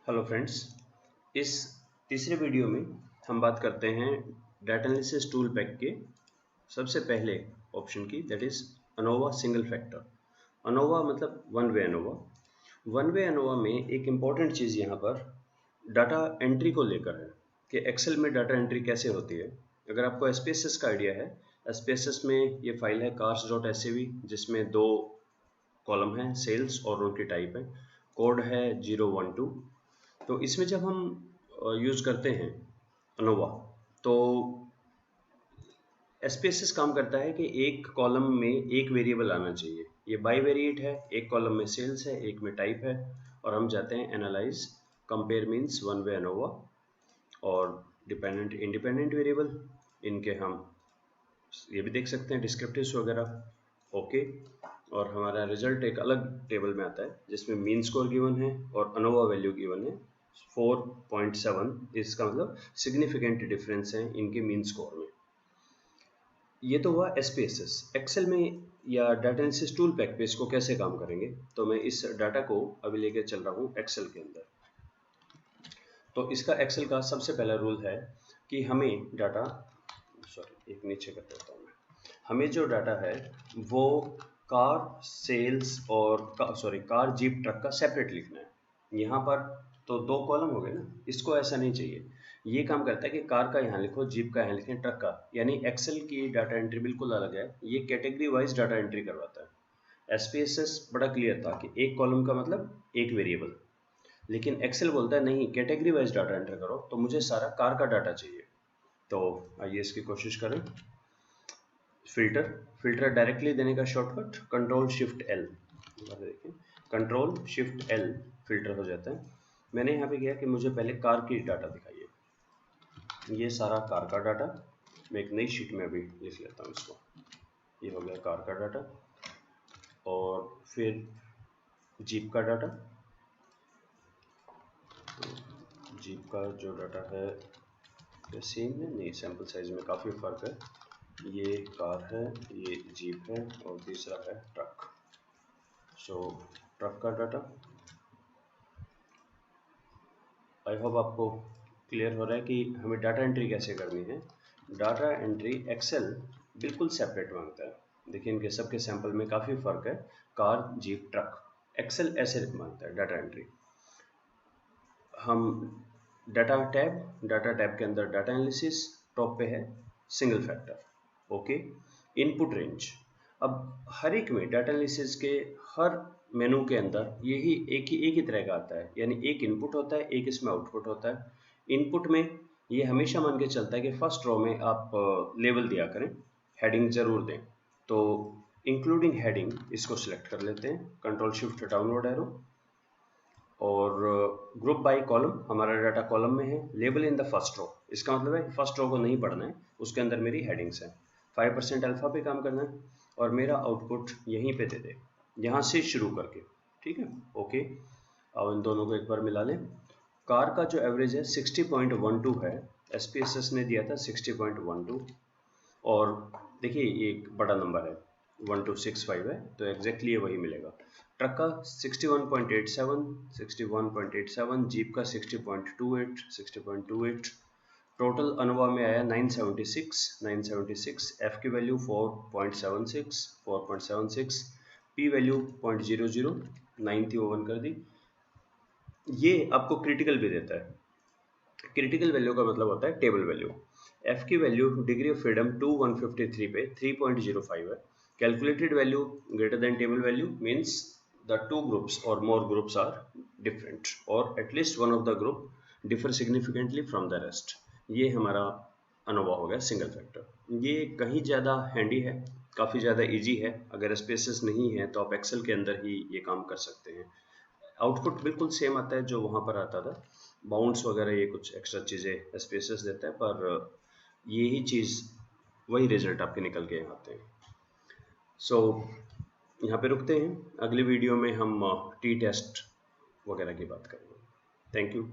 Hello friends, इस तीसरे video में हम बात करते हैं डाटा एनालिसिस टूल पैक के सबसे पहले ऑप्शन की, that is ANOVA single factor. ANOVA मतलब one way ANOVA. One way ANOVA में एक इम्पॉर्टेंट चीज़ यहाँ पर डाटा एंट्री को लेकर है कि एक्सेल में डाटा एंट्री कैसे होती है। अगर आपको एसपीएसएस का आइडिया है, एसपीएसएस में ये फाइल है cars.sav जिसमें दो कॉलम है, सेल्स और उनकी टाइप है, कोड है 012। तो इसमें जब हम यूज़ करते हैं अनोवा, तो एसपीएसएस काम करता है कि एक कॉलम में एक वेरिएबल आना चाहिए। ये बाई वेरिएट है, एक कॉलम में सेल्स है, एक में टाइप है, और हम जाते हैं analyse compare means one way ANOVA और डिपेंडेंट इंडिपेंडेंट वेरिएबल। इनके हम ये भी देख सकते हैं डिस्क्रिप्टिव्स वगैरह। ओके, और हमारा रिजल्ट एक अलग टेबल में आता है जिसमें मीन स्कोर गिवन है और अनोवा वैल्यू गिवन है 4.7। इसका मतलब सिग्निफिकेंट डिफरेंस है इनके मीन स्कोर में। ये तो हुआ एसपीएसएस। एक्सेल में या डाटा एनालिसिस टूल पैक पे इसको कैसे काम करेंगे, तो मैं इस डाटा को अभी लेके चल रहा हूँ एक्सेल के अंदर। तो इसका एक्सेल का सबसे पहला रूल है कि हमें डाटा, सॉरी एक नीचे कर देता हूँ मैं, हमें जो डाटा है वो कार सेल्स और कार जीप ट्रक का सेपरेट लिखना है। यहाँ पर तो दो कॉलम हो गए ना, इसको ऐसा नहीं चाहिए। ये काम करता है कि कार का यहाँ लिखो, जीप का यहाँ लिखें, ट्रक का, यानी एक्सेल की डाटा एंट्री बिल्कुल अलग है। ये कैटेगरी वाइज डाटा एंट्री करवाता है। एसपीएसएस बड़ा क्लियर था कि एक कॉलम का मतलब एक वेरिएबल, लेकिन एक्सेल बोलता है नहीं, कैटेगरी वाइज डाटा एंटर करो, तो मुझे सारा कार का डाटा चाहिए। तो आइए इसकी कोशिश करें। फिल्टर डायरेक्टली देने का शॉर्टकट कंट्रोल शिफ्ट एल। देखिए कंट्रोल शिफ्ट एल फिल्टर हो जाता है। मैंने यहाँ पे किया कि मुझे पहले कार की डाटा दिखाइए। ये सारा कार का डाटा मैं एक नई शीट में अभी लिख लेता हूँ इसको। ये हो गया कार का डाटा, और फिर जीप का डाटा। जीप का जो डाटा है सेम है, नहीं सैम्पल साइज में काफ़ी फ़र्क है। ये कार है, ये जीप है, और तीसरा है ट्रक। सो ट्रक का डाटा, आई होप आपको क्लियर हो रहा है कि हमें डाटा एंट्री कैसे करनी है। डाटा एंट्री एक्सेल बिल्कुल सेपरेट मांगता है। देखिए इनके सबके सैंपल में काफ़ी फ़र्क है। कार जीप ट्रक, एक्सेल ऐसे मांगता है डाटा एंट्री। हम डाटा टैब के अंदर डाटा एनालिसिस, टॉप पे है single factor. Okay, input range. अब हर एक में डाटा एनालिसिस के हर मेनू के अंदर यही एक ही तरह का आता है, यानी एक इनपुट होता है, एक इसमें आउटपुट होता है। इनपुट में ये हमेशा मान के चलता है कि फर्स्ट रो में आप लेवल दिया करें, हेडिंग ज़रूर दें। तो इंक्लूडिंग हेडिंग इसको सिलेक्ट कर लेते हैं, कंट्रोल शिफ्ट डाउनवर्ड एरो, और ग्रुप बाय कॉलम, हमारा डाटा कॉलम में है। Label in the first row, इसका मतलब है फर्स्ट रो को नहीं पढ़ना है, उसके अंदर मेरी हेडिंग्स हैं। 5% अल्फा पे काम करना है, और मेरा आउटपुट यहीं पे दे दे, यहाँ से शुरू करके। ठीक है, ओके। अब इन दोनों को एक बार मिला लें। कार का जो एवरेज है 60.12 है, एसपीएसएस ने दिया था 60.12, और देखिए ये एक बड़ा नंबर है 1265 है, तो एग्जैक्टली ये वही मिलेगा। ट्रक का 61.87, जीप का 60.28, टोटल अनोवा में आया 976, एफ की वैल्यू 4.76, पी वैल्यू 0.00, 9 थी ओवन कर दी। ये आपको क्रिटिकल भी देता है। क्रिटिकल वैल्यू का मतलब होता है टेबल वैल्यू। एफ की वैल्यू डिग्री ऑफ फ्रीडम 153 पे 3.05 है। Calculated value greater than table value means the two groups और मोर ग्रुप्स आर डिफरेंट, और at least one of the group differ significantly from the rest. ये हमारा अनोवा हो गया single factor. ये कहीं ज़्यादा हैंडी है, काफ़ी ज़्यादा इजी है। अगर स्पेसेस नहीं है तो आप एक्सेल के अंदर ही ये काम कर सकते हैं। आउटपुट बिल्कुल सेम आता है जो वहाँ पर आता था, बाउंड्स वगैरह ये कुछ एक्स्ट्रा चीज़ें स्पेसेस देता है, पर यही चीज़ वही रिजल्ट आपके निकल के आते हैं। सो यहाँ पे रुकते हैं, अगली वीडियो में हम टी टेस्ट वगैरह की बात करेंगे। Thank you.